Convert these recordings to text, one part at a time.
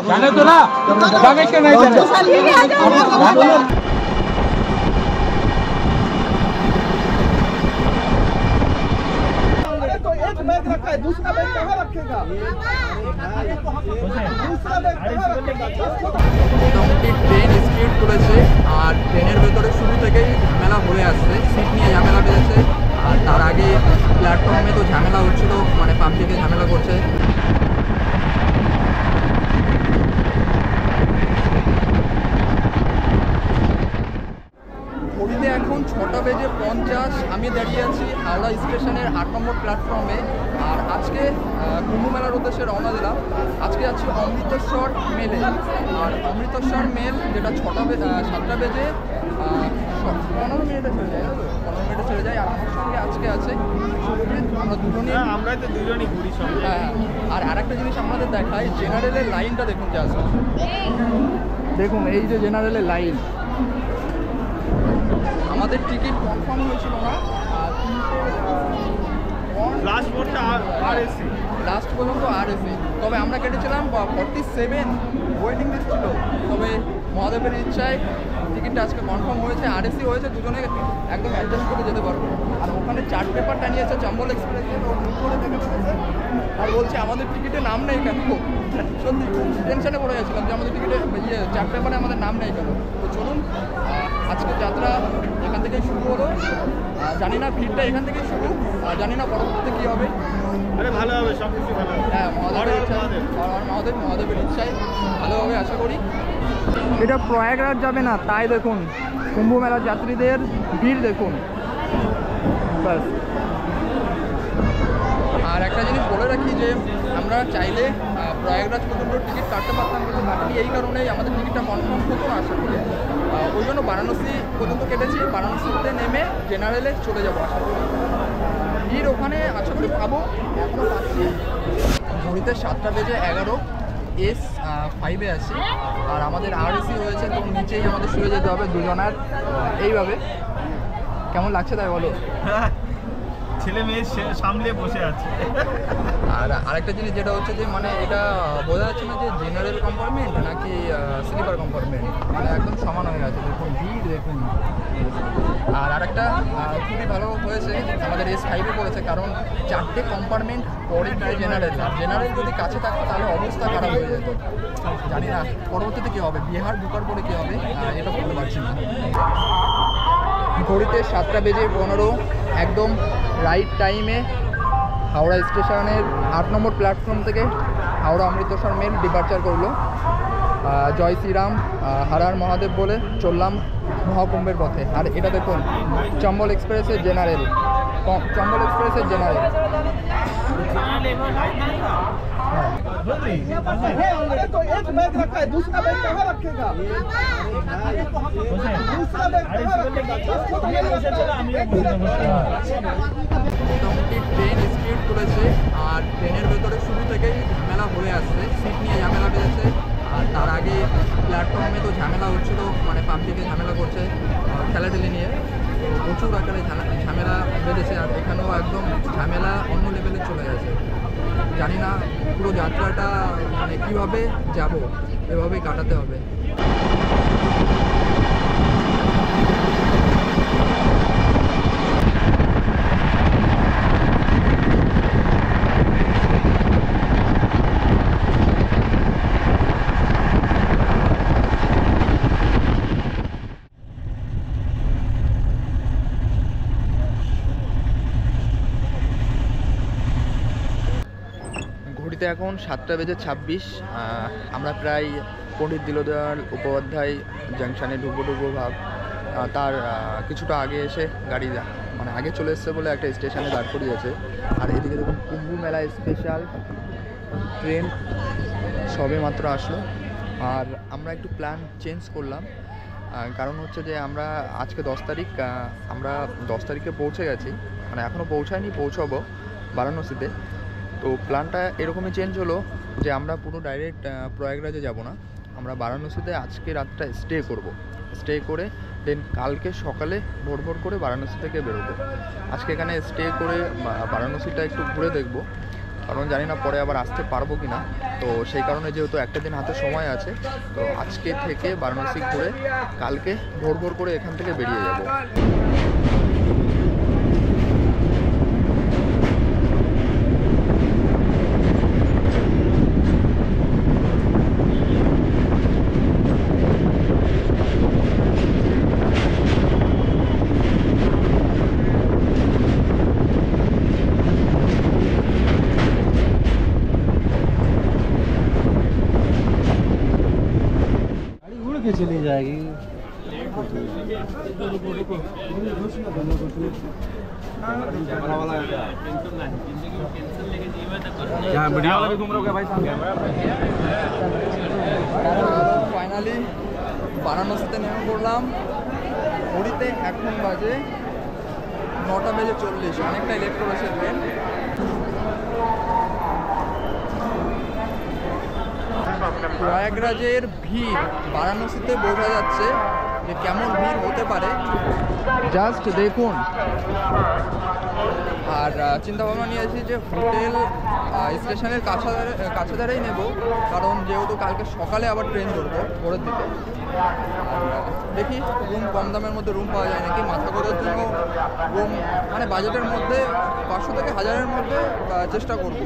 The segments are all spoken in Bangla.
जाने तो ना जाने के नहीं जाने रखा है, दूसरा बैग कहाँ रखेगा? মোটামুটি ট্রেন স্পিড করেছে আর ট্রেনের ভেতরে শুরু থেকেই ঝামেলা হয়ে আসছে, সিট নিয়ে ঝামেলা বেড়েছে। আর তার আগে প্ল্যাটফর্মে তো ঝামেলা হচ্ছিল, মানে পাবলিকে ঝামেলা করছে। ঘড়িতে এখন 6:50, আমি দাঁড়িয়ে আছি হাওড়া স্টেশনের 8 নম্বর প্ল্যাটফর্মে। আর আজকে কুম্ভ মেলার উদ্দেশ্যে রওনা দিলাম। আজকে আছি অমৃতসর মেলে। আর অমৃতসর মেল যেটা 7টা বেজে 15 মিনিটে চলে যায়, 15 মিনিটে চলে যায়। আর আমার সঙ্গে আজকে আছে আমরা দুজনই ঘুরি সঙ্গে। হ্যাঁ, আর আরেকটা জিনিস আমাদের দেখায়, জেনারেলের লাইনটা দেখুন জাস্ট, দেখুন এই যে জেনারেলের লাইন। আমাদের টিকিট কনফার্ম হয়েছিল না, লাস্ট পর্যন্ত RAC, তবে আমরা কেটেছিলাম 47 ওয়েটিং লিস্ট ছিল। তবে মহাদেবের ইচ্ছায় টিকিটটা আজকে কনফার্ম হয়েছে, RAC হয়েছে, দুজনে একদম অ্যাডজাস্ট করে যেতে পারবো। আর ওখানে চার্ট পেপারটা নিয়েছে চম্বল এক্সপ্রেসে, আর বলছে আমাদের টিকিটে নাম নেই কেন। সত্যি খুব টেনশনে পড়ে গেছিলাম যে আমাদের টিকিটে চার্ট পেপারে আমাদের নাম নেই কেন। তো চলুন, আজকে যাত্রা এখান থেকেই শুরু হলো। জানি না ভিড়টা এখান থেকেই শুরু, জানি না পরবর্তীতে কী হবে। ভালো হবে, সব কিছু ভালো হবে। হ্যাঁ, মহাদেবের ইচ্ছায় ভালো হবে আশা করি। এটা প্রয়াগরাজ যাবে না, তাই দেখুন কুম্ভ মেলার যাত্রীদের ভিড় দেখুন। ব্যাস। আর একটা জিনিস বলে রাখি যে আমরা চাইলে প্রয়াগরাজ পর্যন্ত টিকিট কাটতে পারতাম, কিন্তু কাটিনি এই কারণেই আমাদের টিকিটটা কনফার্ম হতো না আশা করি। ওই জন্য বারাণসী পর্যন্ত কেটেছি, বারাণসীতে নেমে জেনারেলে চলে যাবো আশা করি। ভিড় ওখানে আশা করি পাবো, এখনও পাচ্ছি। ঘড়িতে 7:11 S5-এ আছি। আর আমাদের RAC হয়েছে, তো নিচেই আমাদের শুয়ে যেতে হবে দুজনার এইভাবে। কেমন লাগছে তাই বলো? ছেলে মেয়ে সামলে বসে আছে। আর আরেকটা জিনিস যেটা হচ্ছে যে মানে এটা বোঝা যাচ্ছে না যে জেনারেল কম্পার্টমেন্ট নাকি স্লিপার কম্পার্টমেন্ট, মানে একদম সমান হয়ে গেছে। দেখুন ভিড় দেখুন। আর আরেকটা খুবই ভালো হয়েছে আমাদের S5-এ পড়েছে, কারণ 4টে কম্পার্টমেন্ট পরে প্রায় জেনারেল। আর জেনারেল যদি কাছে থাকতো তাহলে অবস্থা খারাপ হয়ে যেত। জানি না পরবর্তীতে কী হবে, বিহার ঢোকার পরে কী হবে এটা বলতে পারছি না। ঘড়িতে 7:15, একদম রাইট টাইমে হাওড়া স্টেশনের 8 নম্বর প্ল্যাটফর্ম থেকে হাওড়া অমৃতসর মেল ডিপার্চার করলো। জয় শ্রীরাম, হর হর মহাদেব বলে চললাম মহাকুম্ভের পথে। আর এটা দেখুন চম্বল এক্সপ্রেসের জেনারেল, চম্বল এক্সপ্রেসের জেনারেল। तो एक बैग रखा है, दूसरा बैग कहाँ रखेगा? दूसरा बैग कहाँ रखेगा? মোটামুটি ট্রেন স্পিড করেছে আর ট্রেনের ভেতরে শুরু থেকেই ঝামেলা হয়ে আসছে, সিট নিয়ে ঝামেলা বেড়েছে। আর তার আগে প্ল্যাটফর্মে তো ঝামেলা হচ্ছিলো, মানে পাবলিকে ঝামেলা করছে ঠেলাঠেলি নিয়ে, প্রচুর আকারে ঝামেলা বেড়েছে। আর এখানেও একদম ঝামেলা অন্য লেভেলে চলে গেছে। জানি না পুরো যাত্রাটা মানে কীভাবে যাব, এভাবেই কাটাতে হবে। ঘড়িতে এখন 7:26, আমরা প্রায় পণ্ডিত দীনদয়াল উপাধ্যায় জাংশনে ঢুকবো ভাব। তার কিছুটা আগে এসে গাড়ি মানে আগে চলে এসছে বলে একটা স্টেশনে দাঁড় করিয়েছে। আর এদিকে দেখুন কুম্ভ মেলা স্পেশাল ট্রেন সবে মাত্র আসলো। আর আমরা একটু প্ল্যান চেঞ্জ করলাম, কারণ হচ্ছে যে আমরা আজকে 10 তারিখ, আমরা 10 তারিখে পৌঁছে গেছি, মানে এখনও পৌঁছায়নি, পৌঁছাবো বারাণসীতে। তো প্ল্যানটা এরকমই চেঞ্জ হলো যে আমরা পুরো ডাইরেক্ট প্রয়াগরাজে যাব না, আমরা বারাণসীতে আজকে রাতটা স্টে করে দেন কালকে সকালে ভোর করে বারাণসী থেকে বেরোবো। আজকে এখানে স্টে করে বারাণসীটা একটু ঘুরে দেখব। কারণ জানি না পরে আবার আসতে পারবো কি না। তো সেই কারণে যেহেতু একটা দিন হাতে সময় আছে, তো আজকে থেকে বারাণসী ঘুরে কালকে ভোর ভোর করে এখান থেকে বেরিয়ে যাব। चली जाएगी। ফাইনালি বারাণসীতে নেমে পড়লাম। পুরীতে এখন বাজে 9:40, অনেকটাই লেট করেছে ট্রেন। প্রয়াগরাজের ভিড় বারাণসীতে বোঝা যাচ্ছে যে কেমন ভিড় হতে পারে, জাস্ট দেখুন। আর চিন্তা ভাবনা নিয়েছি যে হোটেল স্টেশনের কাছাদারেই নেব, কারণ যেহেতু কালকে সকালে আবার ট্রেন ধরবো ভোরের দিকে। আর দেখি রুম কম দামের মধ্যে রুম পাওয়া যায় নাকি, মাথা গোজার জন্য রুম মানে বাজেটের মধ্যে 500 থেকে 1000-এর মধ্যে চেষ্টা করব।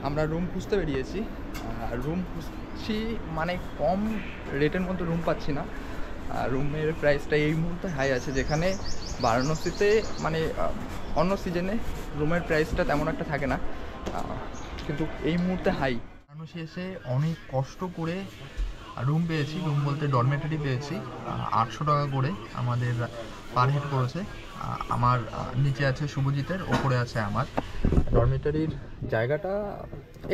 আমরা রুম খুঁজতে বেরিয়েছি, রুম খুঁজছি মানে কম রেটের মধ্যে রুম পাচ্ছি না। রুমের প্রাইসটা এই মুহূর্তে হাই আছে, যেখানে বারাণসীতে মানে অন্য সিজনে রুমের প্রাইসটা তেমন একটা থাকে না, কিন্তু এই মুহূর্তে হাই। বারাণসী এসে অনেক কষ্ট করে রুম পেয়েছি, রুম বলতে ডরমেটরি পেয়েছি। 800 টাকা করে আমাদের পার হেড করেছে। আমার নিচে আছে শুভজিতের, ওপরে আছে আমার। ডরমেটরির জায়গাটা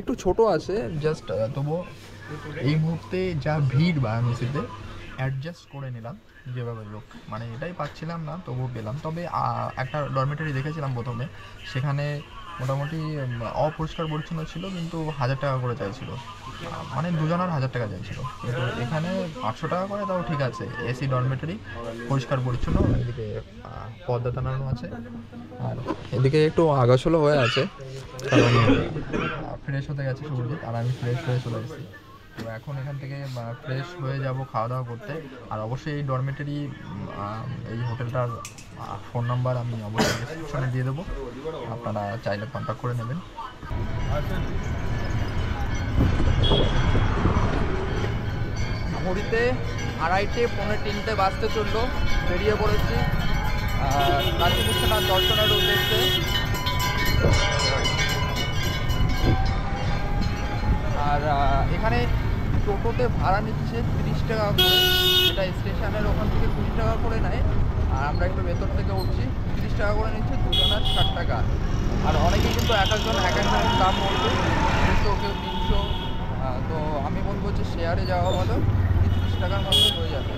একটু ছোট আছে জাস্ট, তবুও এই মুহূর্তে যা ভিড় বারাণসীতে অ্যাডজাস্ট করে নিলাম যেভাবে লোক, মানে এটাই পাচ্ছিলাম না তবুও পেলাম। তবে একটা ডরমেটরি দেখেছিলাম প্রথমে, সেখানে মোটামুটি অপরিষ্কার পরিচ্ছন্ন ছিল, কিন্তু 1000 টাকা করে চাইছিল, মানে দুজনের 1000 টাকা চাইছিল। কিন্তু এখানে 800 টাকা করে, তাও ঠিক আছে। এসি ডরমেটরি, পরিষ্কার পরিচ্ছন্ন, এদিকে পর্দা টানানো আছে, আর এদিকে একটু আগাছলো হয়ে আছে, কারণ ফ্রেশ হতে গেছে শুভজিৎ, আর আমি ফ্রেশ হয়ে চলে এসেছি। তো এখন এখান থেকে ফ্রেশ হয়ে যাব খাওয়া দাওয়া করতে। আর অবশ্যই এই ডরমেটরি, এই হোটেলটার ফোন নাম্বার আমি অবশ্যই ডিসক্রিপশনে দিয়ে দেবো, আপনারা চাইলে কন্ট্যাক্ট করে নেবেন। ঘড়িতে 2:30-3:45 বাজতে চললো, বেরিয়ে পড়েছি কাশী বিশ্বনাথ দর্শনের উদ্দেশ্যে। আর এখানে টোটোতে ভাড়া নিচ্ছে 30 টাকা করে, যেটা স্টেশনের ওখান থেকে 20 টাকা করে নেয়। আর আমরা একটু ভেতর থেকে উঠছি, 30 টাকা করে নিচ্ছে, দুজনের 60 টাকা। আর অনেকেই কিন্তু এক একজনের দাম বলবে 200, কেউ 300। তো আমি বলবো যে শেয়ারে যাওয়া ভালো, 30 টাকার মধ্যে হয়ে যাবে।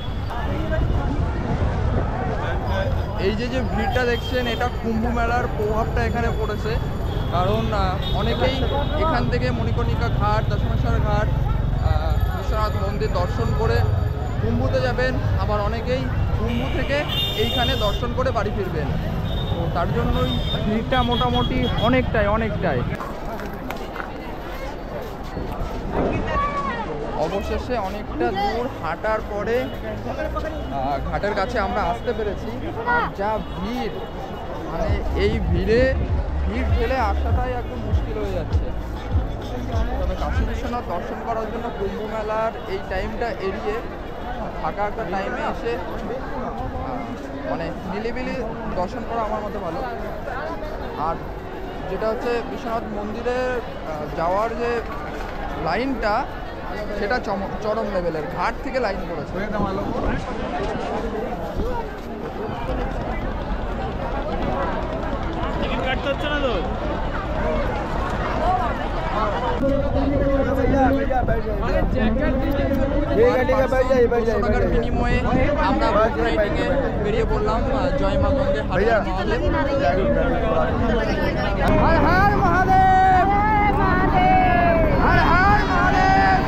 এই যে ভিড়টা দেখছেন, এটা কুম্ভ মেলার প্রভাবটা এখানে পড়েছে, কারণ অনেকেই এখান থেকে মণিকর্ণিকা ঘাট, দশমেশ্বর ঘাট, বিশ্বনাথ মন্দির দর্শন করে কুম্ভতে যাবেন, আবার অনেকেই কুম্ভ থেকে এইখানে দর্শন করে বাড়ি ফিরবেন। তো তার জন্যই ভিড়টা মোটামুটি অনেকটাই। অবশেষে অনেকটা দূর হাঁটার পরে ঘাটের কাছে আমরা আসতে পেরেছি। আর যা ভিড়, মানে এই ভিড় ঠেলে আসাটাই একদম মুশকিল হয়ে যাচ্ছে। তবে কাশী বিশ্বনাথ দর্শন করার জন্য কুম্ভ মেলার এই টাইমটা এড়িয়ে ফাঁকা একটা টাইমে এসে মানে নিলিবিলি দর্শন করা আমার মতে ভালো। আর যেটা হচ্ছে বিশ্বনাথ মন্দিরে যাওয়ার যে লাইনটা, সেটা চরম লেভেলের, ঘাট থেকে লাইন পড়েছে। টিকিট কাটতে হচ্ছে না তো? বিনিময়ে আমরা বোট রাইডিংয়ে বেরিয়ে পড়লাম। জয় মা গঙ্গে, হর হর মহাদেব, হর হর মহাদেব,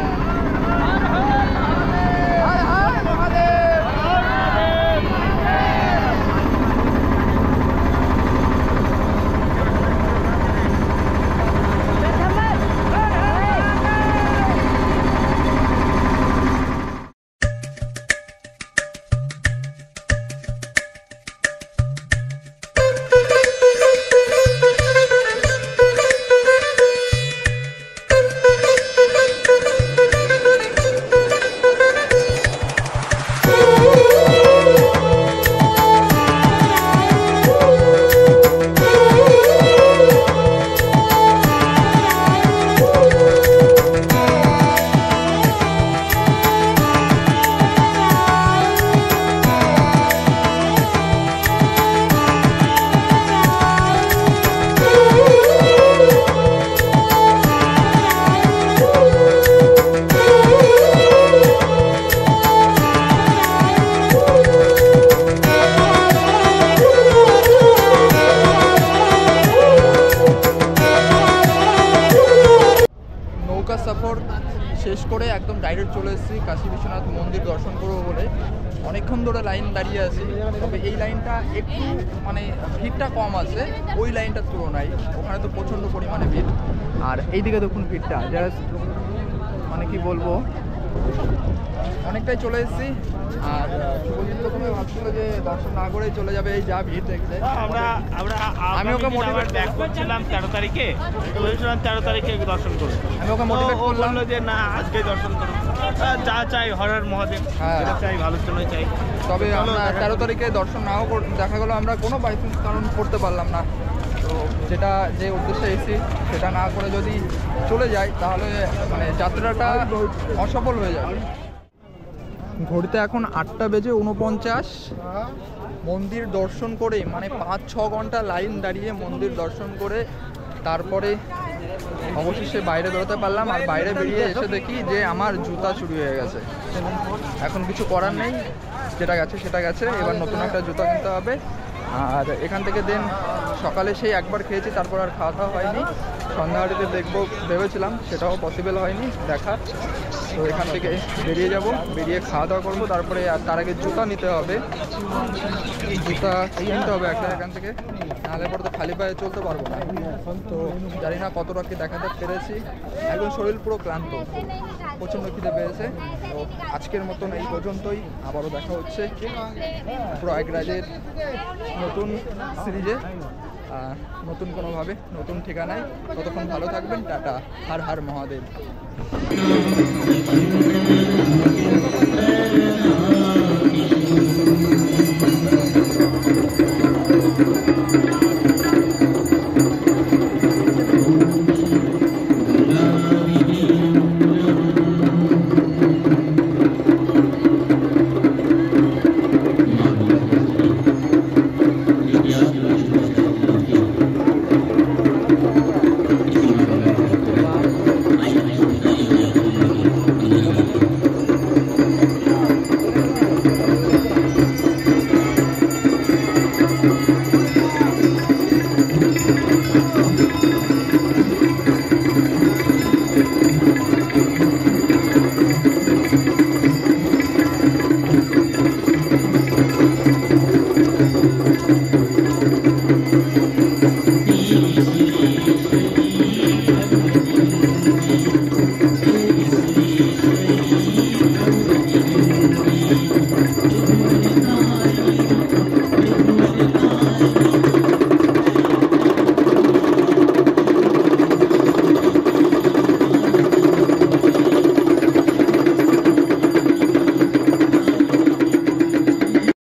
হর হর মহাদেব। শেষ করে একদম ডাইরেক্ট চলে এসেছি কাশী বিশ্বনাথ মন্দির দর্শন করবো বলে। অনেকক্ষণ ধরে লাইন দাঁড়িয়ে আছি, তবে এই লাইনটা একটু মানে ভিড়টা কম আছে ওই লাইনটার তুলনায়। ওখানে তো প্রচণ্ড পরিমাণে ভিড়। আর এইদিকে দেখুন ভিড়টা জাস্ট মানে কি বলবো, অনেকটাই চলে এসেছি। আর শুভজিৎ প্রথমে ভাবছিল যে দর্শন না করেই চলে যাবে, এই যা ভিড় দেখতে। আমি ওকে মোটিভেট ব্যাক করছিলাম 13 তারিখে, তো ভেবেছিলাম 13 তারিখে দর্শন করব। আমি ওকে মোটিভেট করলাম যে না আজকে দর্শন করব, যা চাই হরার মহাদেব, যেটা চাই ভালোর জন্যই চাই। তবে আমরা 13 তারিখে দর্শন নাও দেখা গেলো, আমরা কোনো বাইচান্স কারণ করতে পারলাম না। তো যেটা যে উদ্দেশ্যে এসেছি সেটা না করে যদি চলে যাই তাহলে মানে যাত্রাটা অসফল হয়ে যাবে। ঘড়িতে এখন 8:49। মন্দির দর্শন করে মানে 5-6 ঘন্টা লাইন দাঁড়িয়ে মন্দির দর্শন করে তারপরে অবশেষে বাইরে বেরোতে পারলাম। আর বাইরে বেরিয়ে এসে দেখি যে আমার জুতা চুরি হয়ে গেছে। এখন কিছু করার নেই, যেটা গেছে সেটা গেছে, এবার নতুন একটা জুতা কিনতে হবে। আর এখান থেকে দেন সকালে সেই একবার খেয়েছি, তারপর আর খাওয়া দাওয়া হয়নি। সন্ধ্যাবাড়িতে দেখবো ভেবেছিলাম, সেটাও পসিবল হয়নি দেখা। তো এখান থেকে বেরিয়ে যাব, বেরিয়ে খাওয়া দাওয়া করবো, তারপরে আর তার আগে জুতা নিতে হবে। জুতা কিনতে হবে একটা এখান থেকে, নাহলে পরে তো খালি পায়ে চলতে পারবো না। তো জানি না কতটা কি দেখাতে পেরেছি, একদম শরীর পুরো ক্লান্ত, প্রচণ্ড খিদে পেয়েছে। তো আজকের মতন এই পর্যন্তই, আবারও দেখা হচ্ছে প্রয়াগরাজের নতুন সিরিজে, নতুন কোনোভাবে নতুন ঠিকানায়। ততক্ষণ ভালো থাকবেন, টাটা, হর হর মহাদেব।